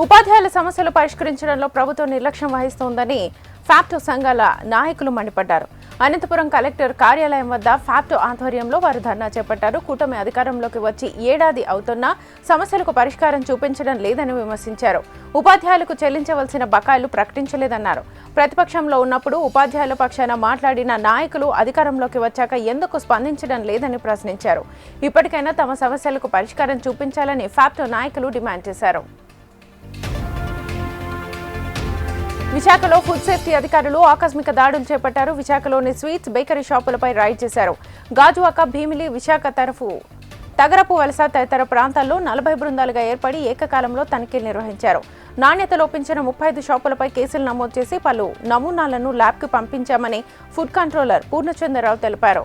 ఉపాధ్యాయుల సమస్యలు పరిష్కరించడంలో ప్రభుత్వం నిర్లక్ష్యం వహిస్తోందని ఫ్యాప్టో సంఘాల నాయకులు మండిపడ్డారు. అనంతపురం కలెక్టర్ కార్యాలయం వద్ద ఫ్యాప్టో ఆధ్వర్యంలో వారు ధర్నా చేపట్టారు. కూటమి అధికారంలోకి వచ్చి ఏడాది అవుతున్నా సమస్యలకు పరిష్కారం చూపించడం లేదని విమర్శించారు. ఉపాధ్యాయులకు చెల్లించవలసిన బకాయిలు ప్రకటించలేదన్నారు. ప్రతిపక్షంలో ఉన్నప్పుడు ఉపాధ్యాయుల పక్షాన మాట్లాడిన నాయకులు అధికారంలోకి వచ్చాక ఎందుకు స్పందించడం లేదని ప్రశ్నించారు. ఇప్పటికైనా తమ సమస్యలకు పరిష్కారం చూపించాలని ఫ్యాప్టో నాయకులు డిమాండ్ చేశారు. విశాఖలో ఫుడ్ సేఫ్టీ అధికారులు ఆకస్మిక దాడులు చేపట్టారు. విశాఖలోని స్వీట్స్ బేకరీ షాపులపై రైడ్ చేశారు. గాజువాక, భీమిలి, విశాఖ తరఫు తగరపు వలస తదితర ప్రాంతాల్లో 40 బృందాలుగా ఏర్పడి ఏకకాలంలో తనిఖీలు నిర్వహించారు. నాణ్యత లోపించిన 35 షాపులపై కేసులు నమోదు చేసి పలు నమూనాలను ల్యాబ్కు పంపించామని ఫుడ్ కంట్రోలర్ పూర్ణచంద్రరావు తెలిపారు.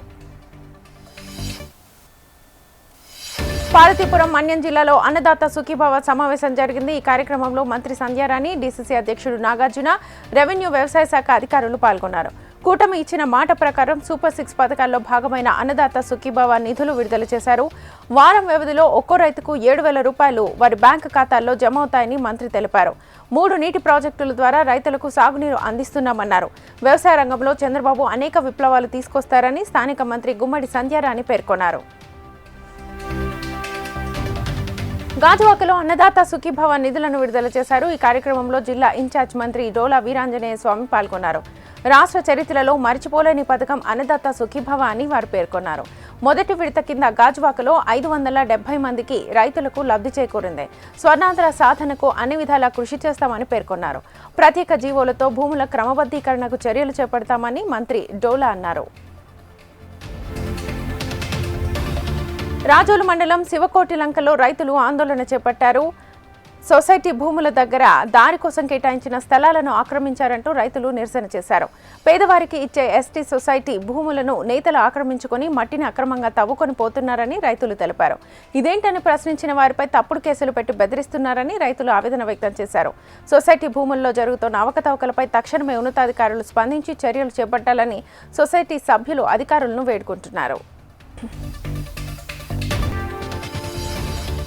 పార్వతీపురం మన్యం జిల్లాలో అన్నదాత సుఖీభవ సమావేశం జరిగింది. ఈ కార్యక్రమంలో మంత్రి సంధ్యారాణి, డీసీసీ అధ్యక్షుడు నాగార్జున, రెవెన్యూ వ్యవసాయ శాఖ అధికారులు పాల్గొన్నారు. కూటమి ఇచ్చిన మాట ప్రకారం సూపర్ 6 పథకాల్లో భాగమైన అన్నదాత సుఖీభవ నిధులు విడుదల చేశారు. వారం వ్యవధిలో ఒక్కో రైతుకు 7,000 రూపాయలు వారి బ్యాంకు ఖాతాల్లో జమ అవుతాయని మంత్రి తెలిపారు. 3 నీటి ప్రాజెక్టుల ద్వారా రైతులకు సాగునీరు అందిస్తున్నామన్నారు. వ్యవసాయ రంగంలో చంద్రబాబు అనేక విప్లవాలు తీసుకొస్తారని స్థానిక మంత్రి గుమ్మడి సంధ్యారాణి పేర్కొన్నారు. గాజువాకలో అన్నదాత సుఖీభవ నిధులను విడుదల చేశారు. ఈ కార్యక్రమంలో జిల్లా ఇన్ఛార్జ్ మంత్రి డోలా వీరాంజనేయ స్వామి పాల్గొన్నారు. రాష్ట్ర చరిత్రలో మరిచిపోలేని పథకం అన్నదాత సుఖీభవ అని వారు పేర్కొన్నారు. మొదటి విడత కింద గాజువాకలో 570 మందికి రైతులకు లబ్ధి చేకూరింది. స్వర్ణాంధ్ర సాధనకు అన్ని విధాలా కృషి చేస్తామని పేర్కొన్నారు. ప్రత్యేక జీవోలతో భూముల క్రమబద్ధీకరణకు చర్యలు చేపడతామని మంత్రి డోలా అన్నారు. రాజోలు మండలం శివకోటిలంకలో రైతులు ఆందోళన చేపట్టారు. సొసైటీ భూముల దగ్గర దారి కోసం కేటాయించిన స్థలాలను ఆక్రమించారంటూ రైతులు నిరసన చేశారు. పేదవారికి ఇచ్చే ఎస్టీ సొసైటీ భూములను నేతలు ఆక్రమించుకుని మట్టిని అక్రమంగా తవ్వుకొని పోతున్నారని రైతులు తెలిపారు. ఇదేంటని ప్రశ్నించిన వారిపై తప్పుడు కేసులు పెట్టి బెదిరిస్తున్నారని రైతులు ఆవేదన వ్యక్తం చేశారు. సొసైటీ భూముల్లో జరుగుతున్న అవకతవకలపై తక్షణమే ఉన్నతాధికారులు స్పందించి చర్యలు చేపట్టాలని సొసైటీ సభ్యులు అధికారులను వేడుకుంటున్నారు.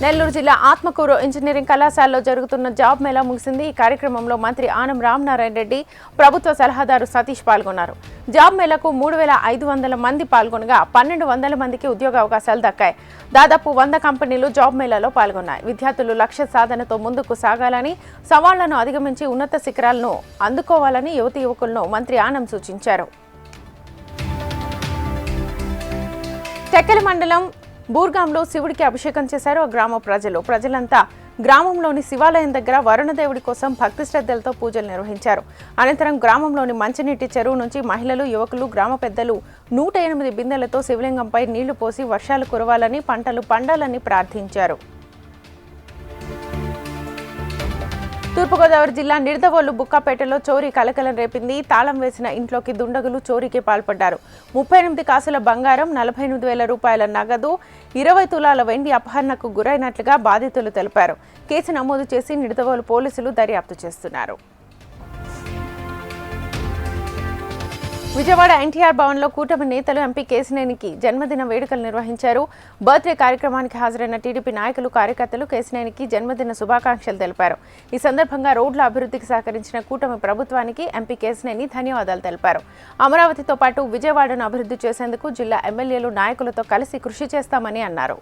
నెల్లూరు జిల్లా ఆత్మకూరు ఇంజనీరింగ్ కళాశాలలో జరుగుతున్న జాబ్ మేళా ముగిసింది. ఈ కార్యక్రమంలో మంత్రి ఆనం రామనారాయణ రెడ్డి, ప్రభుత్వ సలహాదారు సతీష్ పాల్గొన్నారు. జాబ్ మేళాకు 3,500 మంది పాల్గొనగా 1,200 మందికి ఉద్యోగ అవకాశాలు దక్కాయి. దాదాపు 100 కంపెనీలు జాబ్ మేళాలో పాల్గొన్నాయి. విద్యార్థులు లక్ష్య సాధనతో ముందుకు సాగాలని, సవాళ్లను అధిగమించి ఉన్నత శిఖరాలను అందుకోవాలని యువతీ యువకులను మంత్రి ఆనం సూచించారు. టెక్కలి మండలం బూర్గాంలో శివుడికి అభిషేకం చేశారు ఆ గ్రామ ప్రజలంతా గ్రామంలోని శివాలయం దగ్గర వరుణదేవుడి కోసం భక్తి శ్రద్ధలతో పూజలు నిర్వహించారు. అనంతరం గ్రామంలోని మంచినీటి చెరువు నుంచి మహిళలు, యువకులు, గ్రామ పెద్దలు 108 బిందెలతో శివలింగంపై నీళ్లు పోసి వర్షాలు కురవాలని, పంటలు పండాలని ప్రార్థించారు. తూర్పుగోదావరి జిల్లా నిడదవోలు బుక్కాపేటలో చోరీ కలకలం రేపింది. తాళం వేసిన ఇంట్లోకి దుండగులు చోరీకి పాల్పడ్డారు. 38 కాసుల బంగారం, 48,000 రూపాయల నగదు, 20 తులాల వెండి అపహరణకు గురైనట్లుగా బాధితులు తెలిపారు. కేసు నమోదు చేసి నిడదవోలు పోలీసులు దర్యాప్తు చేస్తున్నారు. విజయవాడ ఎన్టీఆర్ భవన్లో కూటమి నేతలు ఎంపీ కేశినేనికి జన్మదిన వేడుకలు నిర్వహించారు. బర్త్డే కార్యక్రమానికి హాజరైన టీడీపీ నాయకులు, కార్యకర్తలు కేశినేనికి జన్మదిన శుభాకాంక్షలు తెలిపారు. ఈ సందర్భంగా రోడ్ల అభివృద్ధికి సహకరించిన కూటమి ప్రభుత్వానికి ఎంపీ కేశినేని ధన్యవాదాలు తెలిపారు. అమరావతితో పాటు విజయవాడను అభివృద్ధి చేసేందుకు జిల్లా ఎమ్మెల్యేలు, నాయకులతో కలిసి కృషి చేస్తామని అన్నారు.